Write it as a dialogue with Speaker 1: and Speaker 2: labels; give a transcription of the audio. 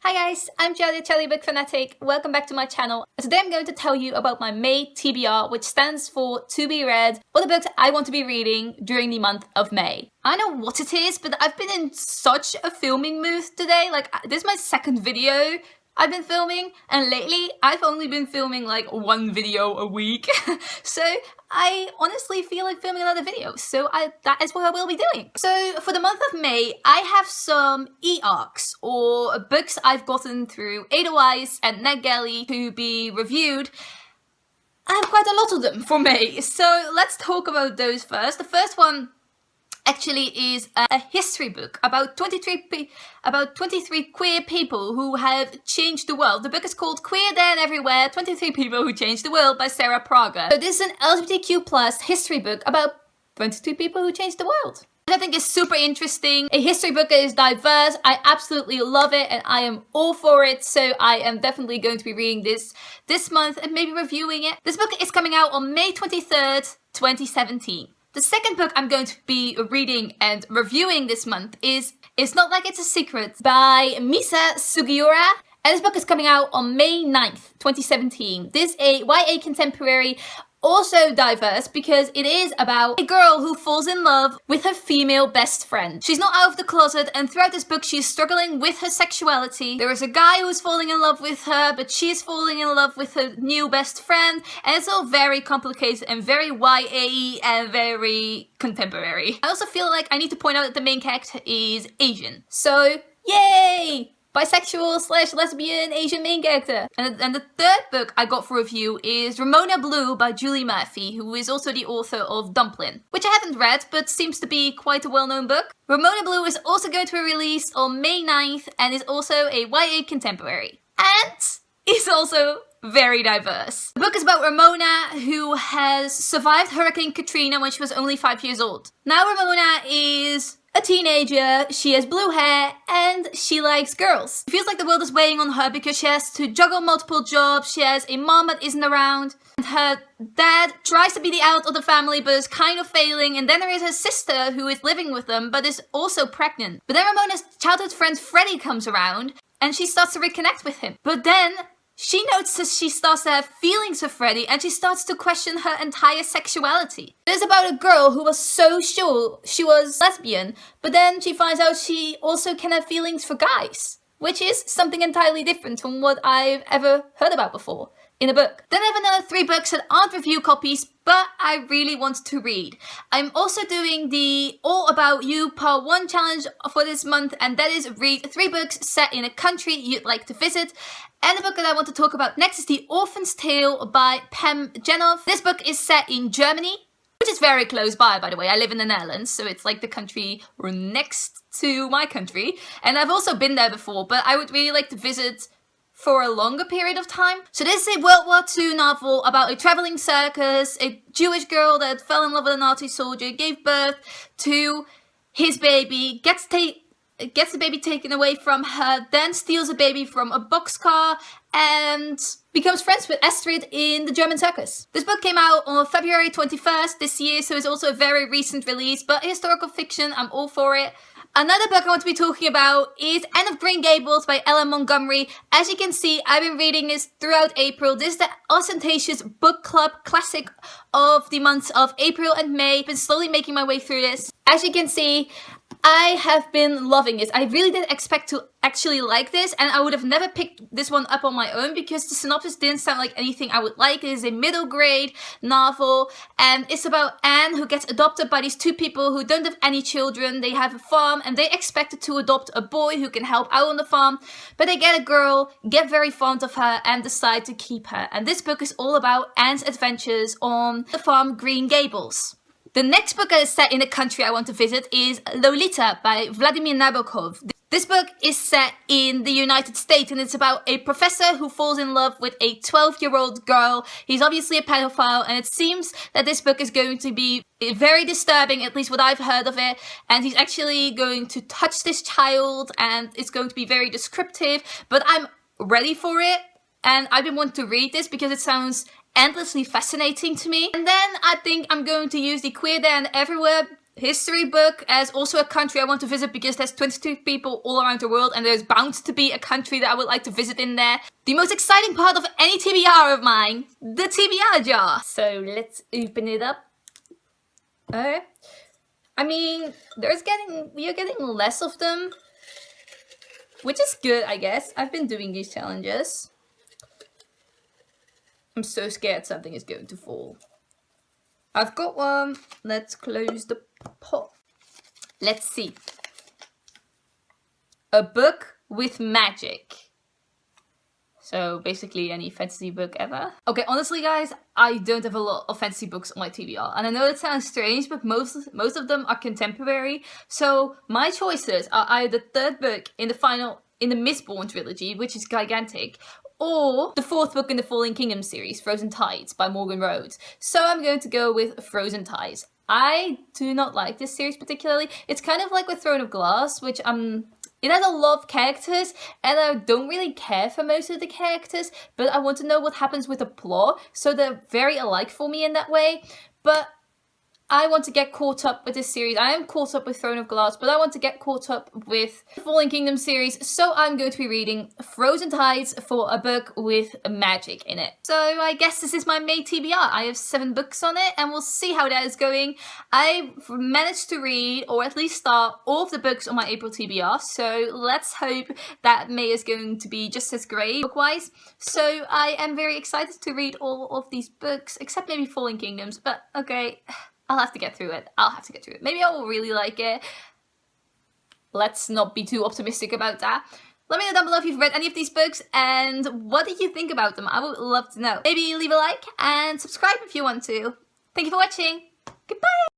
Speaker 1: Hi guys, I'm Jelly Book Fanatic. Welcome back to my channel. Today I'm going to tell you about my May TBR, which stands for To Be Read, or the books I want to be reading during the month of May. I know what it is, but I've been in such a filming mood today. This is my second video I've been filming, and lately I've only been filming like one video a week. So I honestly feel like filming another video, so that is what I will be doing. So for the month of May, I have some e-arcs, or books I've gotten through Edelweiss and NetGalley to be reviewed. I have quite a lot of them for May, so let's talk about those first. The first one actually is a history book about 23 queer people who have changed the world. The book is called Queer There and Everywhere, 23 People Who Changed the World by Sarah Prager. So this is an LGBTQ+ history book about 22 people who changed the world. I think it's super interesting. A history book that is diverse. I absolutely love it and I am all for it. So I am definitely going to be reading this month and maybe reviewing it. This book is coming out on May 23rd, 2017. The second book I'm going to be reading and reviewing this month is It's Not Like It's a Secret by Misa Sugiura. And this book is coming out on May 9th, 2017. This is a YA contemporary, also diverse because it is about a girl who falls in love with her female best friend. She's not out of the closet, and throughout this book she's struggling with her sexuality. There is a guy who's falling in love with her, but she's falling in love with her new best friend, and it's all very complicated and very YA and very contemporary. I also feel like I need to point out that the main character is Asian. So, yay! Bisexual / lesbian Asian main character. And the third book I got for review is Ramona Blue by Julie Murphy, who is also the author of Dumplin', which I haven't read but seems to be quite a well-known book. Ramona Blue is also going to be released on May 9th and is also a YA contemporary. And is also very diverse. The book is about Ramona, who has survived Hurricane Katrina when she was only 5 years old. Now Ramona is a teenager, she has blue hair, and she likes girls. It feels like the world is weighing on her because she has to juggle multiple jobs, she has a mom that isn't around, and her dad tries to be the adult of the family but is kind of failing, and then there is her sister who is living with them but is also pregnant. But then Ramona's childhood friend Freddie comes around, and she starts to reconnect with him. But then she notices she starts to have feelings for Freddie and she starts to question her entire sexuality. It is about a girl who was so sure she was lesbian, but then she finds out she also can have feelings for guys, which is something entirely different from what I've ever heard about before in a book. Then I have another 3 books that aren't review copies, but I really want to read. I'm also doing the All About You Part 1 challenge for this month, and that is read 3 books set in a country you'd like to visit. And the book that I want to talk about next is The Orphan's Tale by Jenoff. This book is set in Germany, which is very close by the way. I live in the Netherlands, so it's like the country next to my country. And I've also been there before, but I would really like to visit for a longer period of time. So this is a World War II novel about a traveling circus, a Jewish girl that fell in love with a Nazi soldier, gave birth to his baby, gets the baby taken away from her, then steals a baby from a boxcar, and becomes friends with Astrid in the German circus. This book came out on February 21st this year, so it's also a very recent release, but historical fiction, I'm all for it. Another book I want to be talking about is Anne of Green Gables by Montgomery. As you can see, I've been reading this throughout April. This is the ostentatious book club classic of the months of April and May. I've been slowly making my way through this. As you can see, I have been loving it. I really didn't expect to actually like this, and I would have never picked this one up on my own because the synopsis didn't sound like anything I would like. It is a middle grade novel, and it's about Anne, who gets adopted by these 2 people who don't have any children. They have a farm and they expected to adopt a boy who can help out on the farm, but they get a girl, get very fond of her, and decide to keep her. And this book is all about Anne's adventures on the farm Green Gables. The next book that is set in a country I want to visit is Lolita by Vladimir Nabokov. This book is set in the United States, and it's about a professor who falls in love with a 12-year-old girl. He's obviously a pedophile, and it seems that this book is going to be very disturbing, at least what I've heard of it. And he's actually going to touch this child, and it's going to be very descriptive, but I'm ready for it. And I've been wanting to read this because it sounds endlessly fascinating to me. And then I think I'm going to use the Queer There and Everywhere history book as also a country I want to visit because there's 22 people all around the world and there's bound to be a country that I would like to visit in there. The most exciting part of any TBR of mine, the TBR jar. So let's open it up. I mean, we are getting less of them, which is good, I guess. I've been doing these challenges. I'm so scared something is going to fall. I've got one. Let's close the pot. Let's see. A book with magic. So basically any fantasy book ever. Okay, honestly guys, I don't have a lot of fantasy books on my TBR. And I know it sounds strange, but most of them are contemporary. So my choices are either the third book in the Mistborn trilogy, which is gigantic, or the fourth book in the Falling Kingdom series, Frozen Tides by Morgan Rhodes. So I'm going to go with Frozen Tides. I do not like this series particularly. It's kind of like with Throne of Glass, which it has a lot of characters and I don't really care for most of the characters, but I want to know what happens with the plot, so they're very alike for me in that way. But I want to get caught up with this series. I am caught up with Throne of Glass, but I want to get caught up with the Fallen Kingdom series, so I'm going to be reading Frozen Tides for a book with magic in it. So I guess this is my May TBR. I have 7 books on it, and we'll see how that is going. I've managed to read, or at least start, all of the books on my April TBR, so let's hope that May is going to be just as great book-wise. So I am very excited to read all of these books, except maybe Fallen Kingdoms, but okay. I'll have to get through it. Maybe I will really like it. Let's not be too optimistic about that. Let me know down below if you've read any of these books and what did you think about them? I would love to know. Maybe leave a like and subscribe if you want to. Thank you for watching. Goodbye!